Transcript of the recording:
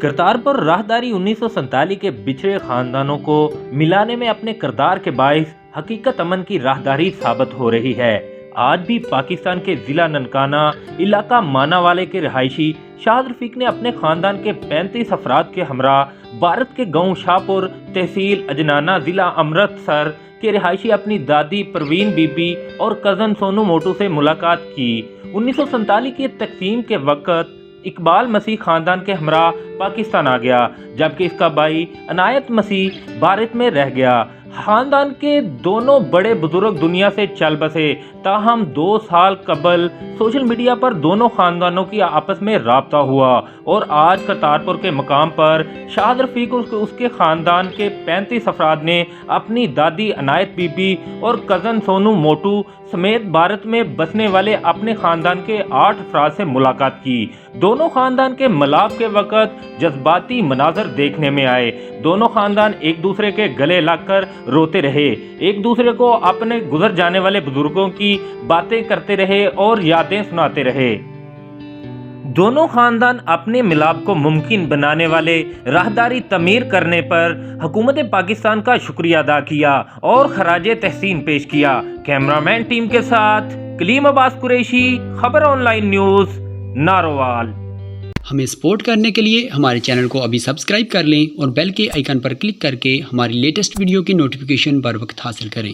करतारपुर राहदारी 1947 के बिछड़े खानदानों को मिलाने में अपने किरदार के बाइस हकीकत अमन की राहदारी साबित हो रही है। आज भी पाकिस्तान के जिला ननकाना इलाका मानावाले के रिहायशी शाद रफीक ने अपने खानदान के 35 अफराद के हमरा भारत के गांव शाहपुर तहसील अजनाना जिला अमृतसर के रिहायशी अपनी दादी परवीन बीबी और कजन सोनू मोटू से मुलाकात की। 1947 की तकसीम के वक्त इकबाल मसीह खानदान के हमरा पाकिस्तान आ गया, जबकि इसका भाई अनायत मसीह भारत में रह गया। खानदान के दोनों बड़े बुजुर्ग दुनिया से चल बसे, ताहम 2 साल कबल सोशल मीडिया पर दोनों खानदानों की आपस में राब्ता हुआ और आज करतारपुर के मकाम पर शाद रफीक और उसके खानदान के 35 अफराद ने अपनी दादी अनायत बीबी और कज़न सोनू मोटू समेत भारत में बसने वाले अपने खानदान के 8 अफराद से मुलाकात की। दोनों खानदान के मिलाप के वक्त जज्बाती मनाजर देखने में आए। दोनों खानदान एक दूसरे के गले लगकर रोते रहे, एक दूसरे को अपने गुजर जाने वाले बुजुर्गों की बातें करते रहे और यादें सुनाते रहे। दोनों खानदान अपने मिलाप को मुमकिन बनाने वाले राहदारी तमीर करने पर हुकूमत पाकिस्तान का शुक्रिया अदा किया और खराजे तहसीन पेश किया। कैमरामैन टीम के साथ कलीम अब्बास कुरैशी, खबर ऑनलाइन न्यूज़, नारोवाल। हमें सपोर्ट करने के लिए हमारे चैनल को अभी सब्सक्राइब कर लें और बेल के आइकन पर क्लिक करके हमारी लेटेस्ट वीडियो की नोटिफिकेशन बर वक्त हासिल करें।